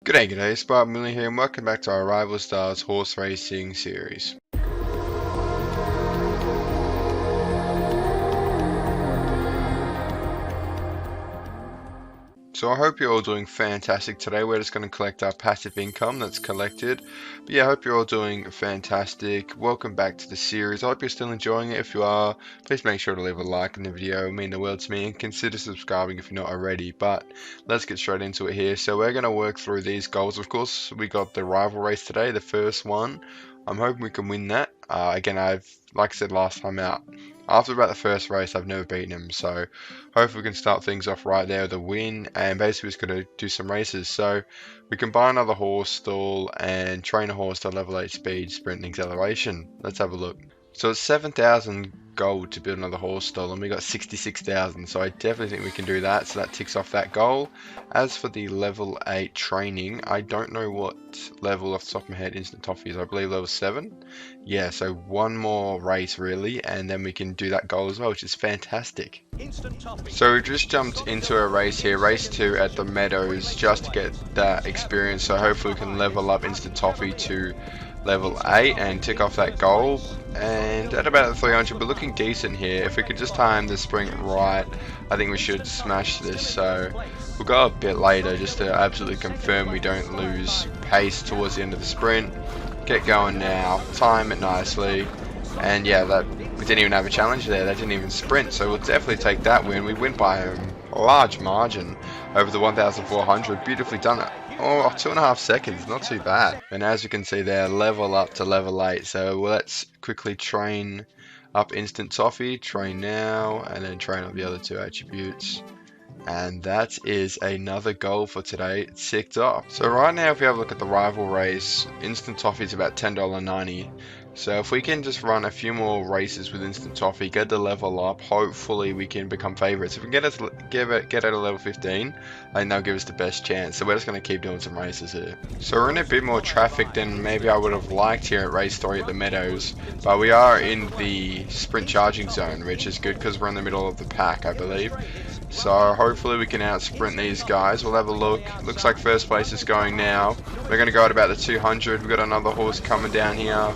G'day, SPARTANWILLY here and welcome back to our Rival Stars horse racing series. So I hope you're all doing fantastic today. We're just going to collect our passive income that's collected. But yeah, I hope you're all doing fantastic. Welcome back to the series. I hope you're still enjoying it. If you are, please make sure to leave a like on the video. It would mean the world to me, and consider subscribing if you're not already. But let's get straight into it here. So we're going to work through these goals. Of course, we got the rival race today, the first one. I'm hoping we can win that. Again, like I said last time out, after about the first race, I've never beaten him, so hopefully we can start things off right there with a win, and basically just going to do some races. So we can buy another horse, stall, and train a horse to level 8 speed, sprint, and acceleration. Let's have a look. So it's 7,000 gold to build another horse stall, and we got 66,000, so I definitely think we can do that, so that ticks off that goal. As for the level 8 training, I don't know what level off the top of my head instant toffee is. I believe level 7. Yeah, so one more race really, and then we can do that goal as well, which is fantastic. So we just jumped into a race here, race 2 at the Meadows, just to get that experience, so hopefully we can level up instant toffee to level 8 and tick off that goal. And at about 300, we're looking decent here. If we could just time the sprint right, I think we should smash this. So we'll go a bit later just to absolutely confirm we don't lose pace towards the end of the sprint. Get going now, time it nicely, and yeah, we didn't even have a challenge there. They didn't even sprint, so we'll definitely take that win. We win by a large margin over the 1,400. Beautifully done it. Oh, 2.5 seconds, not too bad. And as you can see there, level up to level 8. So let's quickly train up instant toffee, train now, and then train up the other 2 attributes. And that is another goal for today. It's ticked off. So right now, if we have a look at the rival race, instant toffee is about $10.90. So if we can just run a few more races with instant toffee, get the level up, hopefully we can become favorites. If we can get at a level 15, I think that'll give us the best chance. So we're just going to keep doing some races here. So we're in a bit more traffic than maybe I would have liked here at race 3 at the Meadows, but we are in the sprint charging zone, which is good because we're in the middle of the pack, I believe. So hopefully we can out sprint these guys. We'll have a look. Looks like first place is going now. We're going to go at about the 200. We've got another horse coming down here.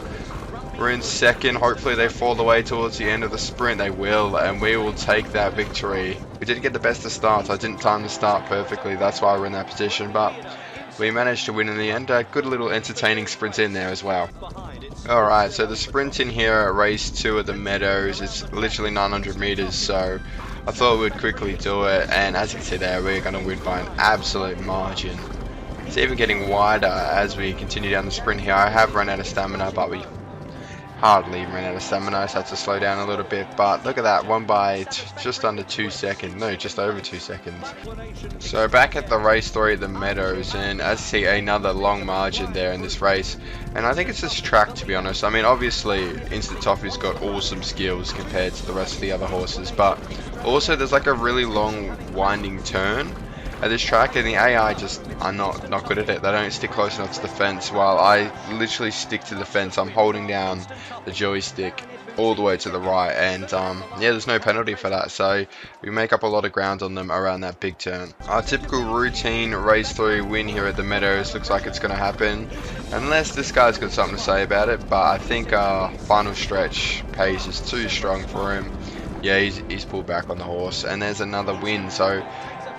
We're in second. Hopefully they fall away towards the end of the sprint. They will, and we will take that victory. We didn't get the best of starts. I didn't time the start perfectly. That's why we're in that position, but we managed to win in the end. A good little entertaining sprint in there as well. Alright, so the sprint in here at race 2 at the Meadows is literally 900 meters, so I thought we'd quickly do it, and as you can see there, we're going to win by an absolute margin. It's even getting wider as we continue down the sprint here. I have run out of stamina, but we hardly ran out of stamina, so I had to slow down a little bit. But look at that, won by just under 2 seconds. No, just over 2 seconds. So back at the race 3 at the Meadows, and as you see, another long margin there in this race. And I think it's this track, to be honest. I mean, obviously, Instant Toffee's got awesome skills compared to the rest of the other horses, but also there's like a really long winding turn at this track, and the AI just are not good at it. They don't stick close enough to the fence, while I literally stick to the fence. I'm holding down the joystick all the way to the right, and yeah, there's no penalty for that, so we make up a lot of ground on them around that big turn. Our typical routine race 3 win here at the Meadows looks like it's going to happen, unless this guy's got something to say about it, but I think our final stretch pace is too strong for him. Yeah, he's pulled back on the horse, and there's another win. So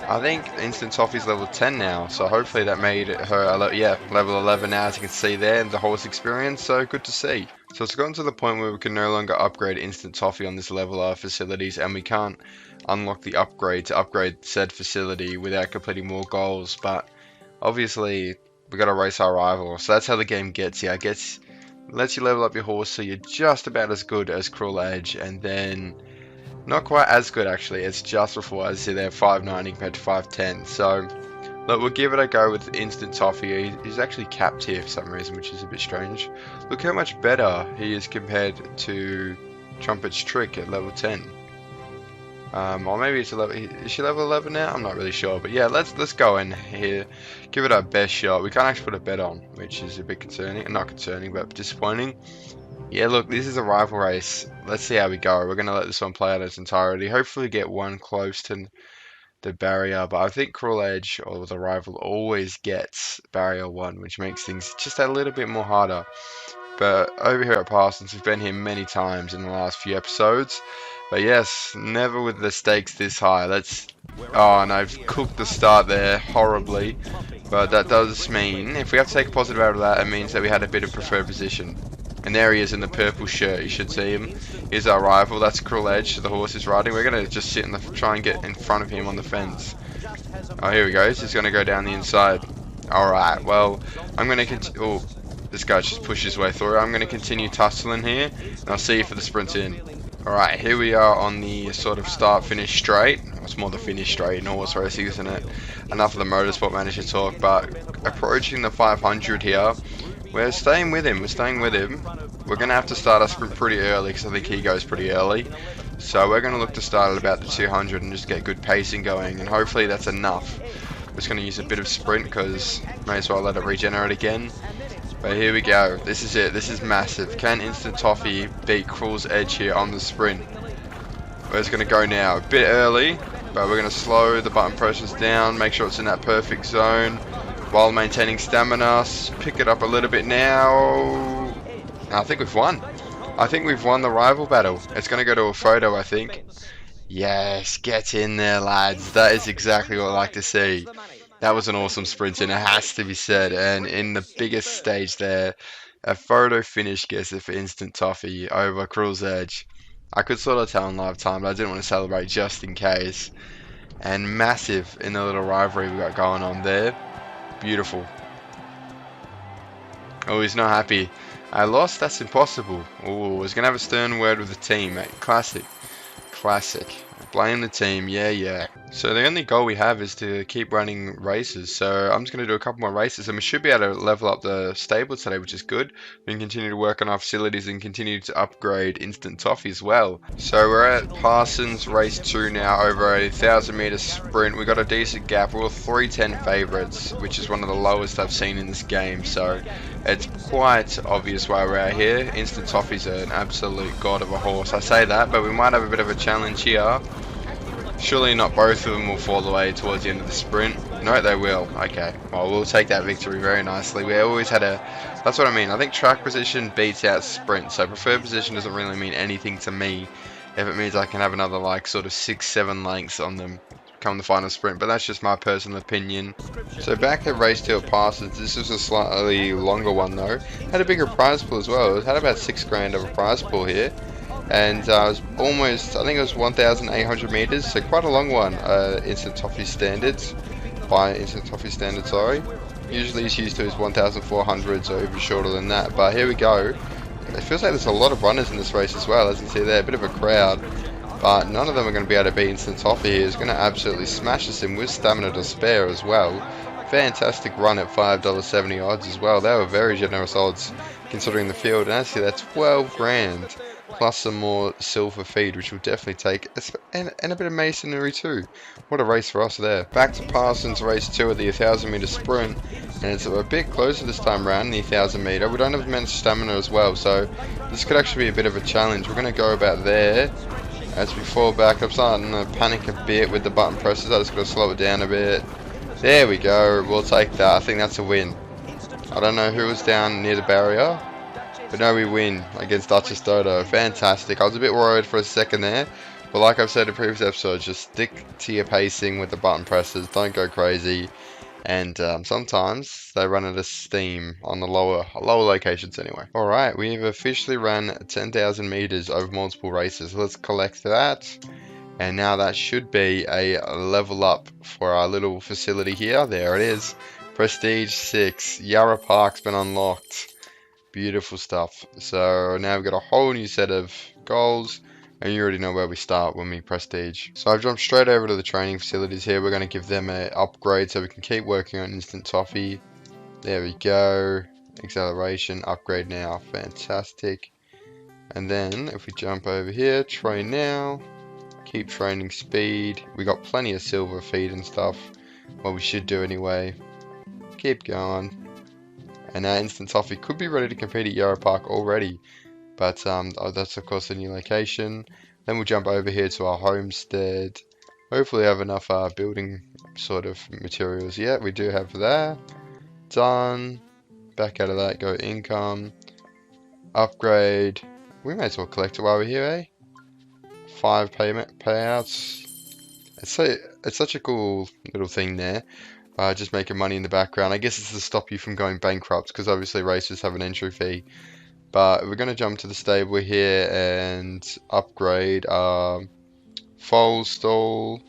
I think Instant Toffee's level 10 now, so hopefully that made her, level 11 now, as you can see there, the horse experience, so good to see. So it's gotten to the point where we can no longer upgrade Instant Toffee on this level of facilities, and we can't unlock the upgrade to upgrade said facility without completing more goals, but obviously we got to race our rival, so that's how the game gets you. I guess lets you level up your horse so you're just about as good as Cruel Edge, and then not quite as good actually. It's just before, as you see there, 590 compared to 510. So look, we'll give it a go with Instant Toffee. He's actually capped here for some reason, which is a bit strange. Look how much better he is compared to Trumpet's Trick at level 10. Or maybe it's is she level 11 now? I'm not really sure, but yeah, let's go in here, give it our best shot. We can't actually put a bet on, which is a bit concerning. Not concerning, but disappointing. Yeah, look, this is a rival race. Let's see how we go. We're going to let this one play out its entirety. Hopefully get one close to the barrier, but I think Cruel Edge or the rival always gets barrier 1, which makes things just a little bit more harder. But over here at Parsons, we've been here many times in the last few episodes. But yes, never with the stakes this high. Oh, and I've cooked the start there horribly. But that does mean, if we have to take a positive out of that, it means that we had a bit of preferred position. And there he is in the purple shirt, you should see him. Here's our rival, that's Cruel Edge, the horse is riding. We're going to just sit try and get in front of him on the fence. Oh, here he goes, he's going to go down the inside. Alright, well, I'm going to oh, this guy just pushed his way through. I'm going to continue tussling here, and I'll see you for the sprint in. Alright, here we are on the sort of start-finish straight. It's more the finish straight in horse racing, isn't it? Enough of the motorsport manager talk, but approaching the 500 here, we're staying with him. We're going to have to start our sprint pretty early, because I think he goes pretty early. So we're going to look to start at about the 200 and just get good pacing going, and hopefully that's enough. We're just going to use a bit of sprint, because may as well let it regenerate again. But here we go. This is it. This is massive. Can Instant Toffee beat Cruel's Edge here on the sprint? We're just going to go now. A bit early, but we're going to slow the button process down. Make sure it's in that perfect zone while maintaining stamina. Pick it up a little bit now. I think we've won. I think we've won the rival battle. It's going to go to a photo, I think. Yes, get in there, lads. That is exactly what I like to see. That was an awesome sprint, and it has to be said. And in the biggest stage there, a photo finish gets it for Instant Toffee over Cruel's Edge. I could sort of tell in live time, but I didn't want to celebrate just in case. And massive in the little rivalry we got going on there. Beautiful. Oh, he's not happy. I lost? That's impossible. Oh, I was going to have a stern word with the team, mate. Classic. Classic. Blame the team, yeah. So the only goal we have is to keep running races. So I'm just going to do a couple more races, and we should be able to level up the stable today, which is good. We can continue to work on our facilities and continue to upgrade Instant Toffee as well. So we're at Parsons race 2 now, over a 1,000 meter sprint. We got a decent gap. We're all 310 favourites, which is one of the lowest I've seen in this game. So it's quite obvious why we're out here. Instant Toffee's an absolute god of a horse. I say that, but we might have a bit of a challenge here. Surely not both of them will fall away towards the end of the sprint. No, they will. Okay, well, we'll take that victory very nicely. We always had that's what I mean. I think track position beats out sprint. So preferred position doesn't really mean anything to me if it means I can have another like sort of 6-7 lengths on them come the final sprint. But that's just my personal opinion. So back at race 2 at Parsons, this was a slightly longer one though. Had a bigger prize pool as well. It had about $6 grand of a prize pool here. And it was almost, I think it was 1,800 meters, so quite a long one. Instant Toffee standards, by Instant Toffee standards, sorry. Usually he's used to his 1,400, so even shorter than that. But here we go. It feels like there's a lot of runners in this race as well, as you can see there, a bit of a crowd. But none of them are going to be able to beat Instant Toffee here. He's going to absolutely smash us in with stamina to spare as well. Fantastic run at $5.70 odds as well. They were very generous odds considering the field. And actually that's 12 grand. Plus some more silver feed, which we'll definitely take, and a bit of masonry too. What a race for us there. Back to Parsons race 2 of the 1,000 meter sprint, and it's a bit closer this time around, the 1,000 meter. We don't have immense stamina as well, so this could actually be a bit of a challenge. We're going to go about there. As we fall back, I'm starting to panic a bit with the button presses. I just got to slow it down a bit. There we go, we'll take that. I think that's a win. I don't know who was down near the barrier, but no, we win against Duchess Dodo. Fantastic. I was a bit worried for a second there, but like I've said in previous episodes, just stick to your pacing with the button presses. Don't go crazy. And sometimes they run out of steam on the lower locations anyway. Alright, we have officially run 10,000 meters over multiple races. Let's collect that. And now that should be a level up for our little facility here. There it is. Prestige 6. Yarra Park's been unlocked. Beautiful stuff. So now we've got a whole new set of goals, and you already know where we start when we prestige. So I've jumped straight over to the training facilities here. We're going to give them an upgrade so we can keep working on Instant Toffee. There we go. Acceleration upgrade now. Fantastic. And then if we jump over here, train now. Keep training speed. We got plenty of silver feed and stuff. Well, we should do anyway. Keep going. And now Instant Toffee could be ready to compete at Yarra Park already. But that's of course a new location. Then we'll jump over here to our homestead, Hopefully have enough building sort of materials. Yeah, we do have that. Done. Back out of that, go income. Upgrade. We may as well collect it while we're here, eh? 5 payouts. It's such a cool little thing there. Just making money in the background. I guess it's to stop you from going bankrupt, because obviously racers have an entry fee. But we're going to jump to the stable here and upgrade Foal stall.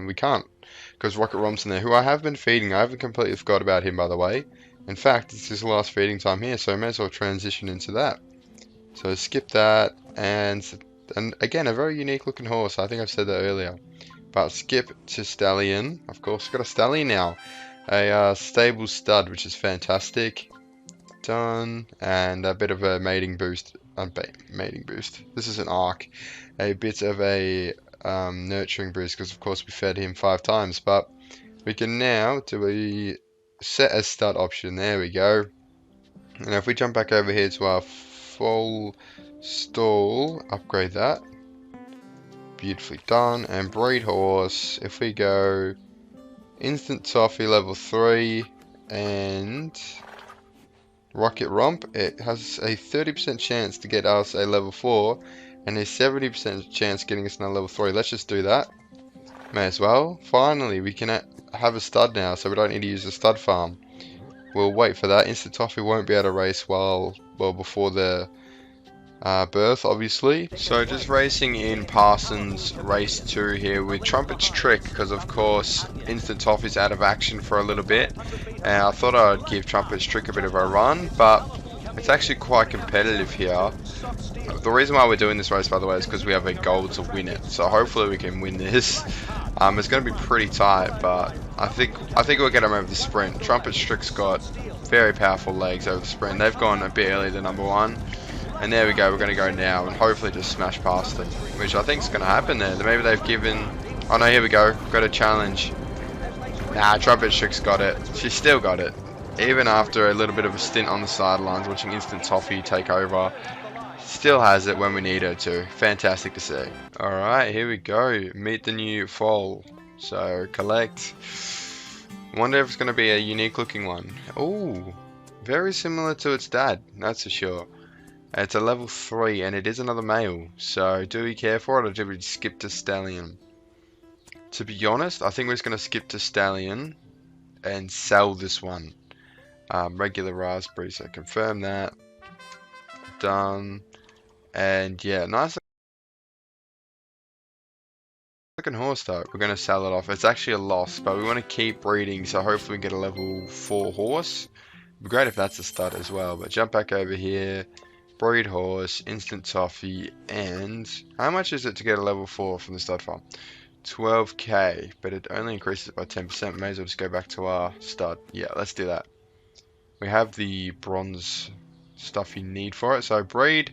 We can't, because Rocket Romp's in there, who I have been feeding. I haven't completely forgot about him, by the way. In fact, it's his last feeding time here, so I may as well transition into that. So skip that, and again, a very unique looking horse. I think I've said that earlier. But skip to stallion. Of course, we've got a stallion now. A stable stud, which is fantastic. Done. And a bit of a mating boost. Mating boost. This is an arc. A bit of a nurturing boost, because of course we fed him 5 times. But we can now do a set as stud option. There we go. And if we jump back over here to our full stall, upgrade that. Beautifully done. And breed horse, if we go instant toffee level 3 and Rocket Romp, it has a 30% chance to get us a level 4 and a 70% chance getting us another level 3. Let's just do that. May as well. Finally, we can have a stud now, so we don't need to use a stud farm. We'll wait for that. Instant toffee won't be able to race well before the birth, obviously. So just racing in Parson's race 2 here with Trumpet's Trick, because of course Instant Toffee's out of action for a little bit, and I thought I'd give Trumpet's Trick a bit of a run, but it's actually quite competitive here. The reason why we're doing this race, by the way, is because we have a goal to win it, so hopefully we can win this. It's going to be pretty tight, but I think we'll get him over the sprint. Trumpet's Trick's got very powerful legs over the sprint. They've gone a bit early to number 1. And there we go, we're going to go now and hopefully just smash past them, which I think is going to happen there. Maybe they've given... Oh no, here we go. Got a challenge. Nah, Trumpet Trick's got it. She still got it. Even after a little bit of a stint on the sidelines, watching Instant Toffee take over, still has it when we need her to. Fantastic to see. Alright, here we go. Meet the new Foal. So, collect. Wonder if it's going to be a unique looking one. Ooh, very similar to its dad, that's for sure. It's a level 3 and it is another male, so do we care for it or do we skip to stallion? To be honest, I think we're just going to skip to stallion and sell this one. Regular raspberry, so confirm that. Done. And yeah, nice looking horse though. We're going to sell it off. It's actually a loss, but we want to keep breeding, so hopefully we get a level 4 horse. It'd be great if that's a stud as well, but jump back over here. Breed horse, instant toffee, and how much is it to get a level 4 from the stud farm? 12k, but it only increases by 10%. May as well just go back to our stud. Yeah, let's do that. We have the bronze stuff you need for it, so breed.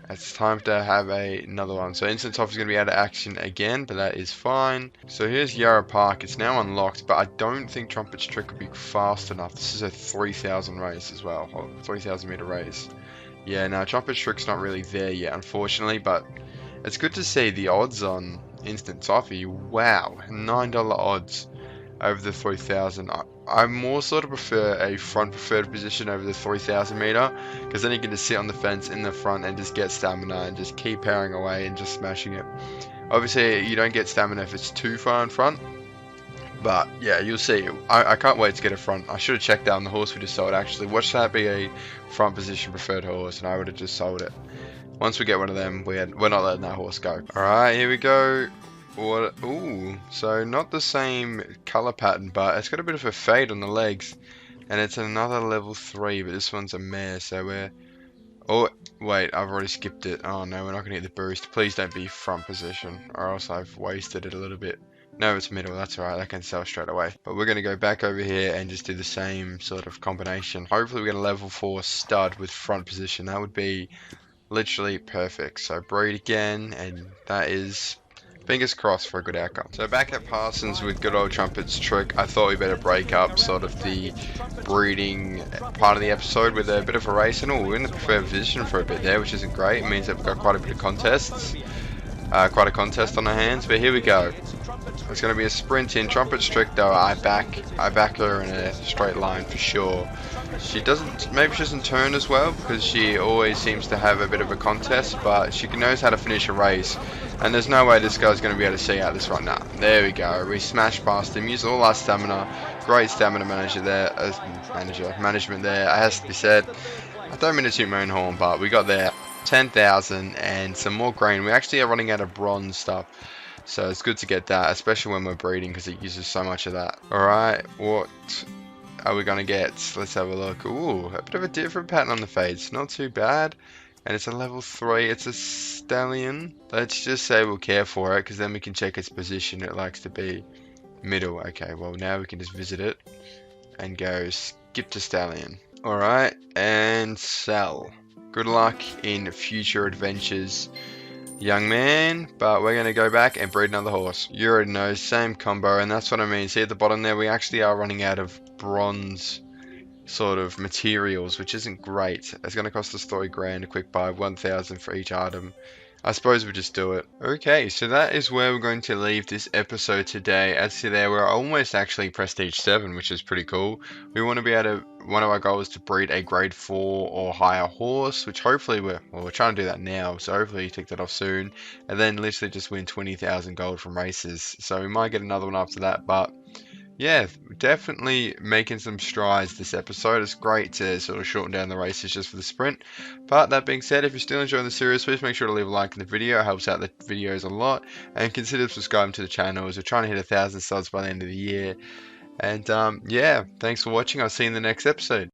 It's time to have another one. So instant toffee is going to be out of action again, but that is fine. So here's Yarra Park. It's now unlocked, but I don't think Trumpet's Trick will be fast enough. This is a 3,000 race as well, 3,000 meter race. Yeah, no, Trumpet's Trick's not really there yet, unfortunately, but it's good to see the odds on Instant Toffee. Wow, $9 odds over the 3,000. I more sort of prefer a front preferred position over the 3,000 meter, because then you can just sit on the fence in the front and just get stamina and just keep powering away and just smashing it. Obviously, you don't get stamina if it's too far in front, but yeah, you'll see. I can't wait to get a front. I should have checked out on the horse we just sold actually. Watch that be a front position preferred horse, and I would have just sold it. Once we get one of them, we're not letting that horse go. Alright, here we go. What? Ooh, so not the same color pattern, but it's got a bit of a fade on the legs, and it's another level 3, but this one's a mare, so we're... Oh, wait, I've already skipped it. Oh no, we're not going to get the boost. Please don't be front position, or else I've wasted it a little bit. No, it's middle, that's alright, I can sell straight away. But we're going to go back over here and just do the same sort of combination. Hopefully we get a level 4 stud with front position. That would be literally perfect. So breed again, and that is... fingers crossed for a good outcome. So back at Parsons with good old Trumpet's Trick, I thought we better break up sort of the breeding part of the episode with a bit of a race, and we're in the preferred position for a bit there, which isn't great. It means that we've got quite a bit of contests, quite a contest on our hands, but here we go. It's going to be a sprint in. Trumpet Strict though, I back her in a straight line for sure. She doesn't, maybe she doesn't turn as well because she always seems to have a bit of a contest, but she knows how to finish a race. And there's no way this guy's going to be able to see out this run now. There we go. We smashed past him. Used all our stamina. Great stamina management there. Management there. As to be said, I don't mean to toot my own horn, but we got there. 10,000 and some more grain. We actually are running out of bronze stuff. So it's good to get that, especially when we're breeding because it uses so much of that. Alright, what are we going to get? Let's have a look. Ooh, a bit of a different pattern on the fades. Not too bad. And it's a level 3. It's a stallion. Let's just say we'll care for it because then we can check its position. It likes to be middle. Okay, well now we can just visit it and go skip to stallion. Alright, and sell. Good luck in future adventures, young man, but we're going to go back and breed another horse. You already know, same combo, and that's what I mean. See at the bottom there, we actually are running out of bronze sort of materials, which isn't great. It's going to cost us 3 grand a quick buy, 1,000 for each item. I suppose we just do it. Okay, so that is where we're going to leave this episode today. As to there, we're almost actually Prestige 7, which is pretty cool. We want to be able to, one of our goals is to breed a grade 4 or higher horse, which hopefully we're trying to do that now, so hopefully you tick that off soon. And then literally just win 20,000 gold from races. So we might get another one after that, but yeah, definitely making some strides this episode. It's great to sort of shorten down the races just for the sprint. But that being said, if you're still enjoying the series, please make sure to leave a like in the video. It helps out the videos a lot. And consider subscribing to the channel as we're trying to hit 1,000 subs by the end of the year. And yeah, thanks for watching. I'll see you in the next episode.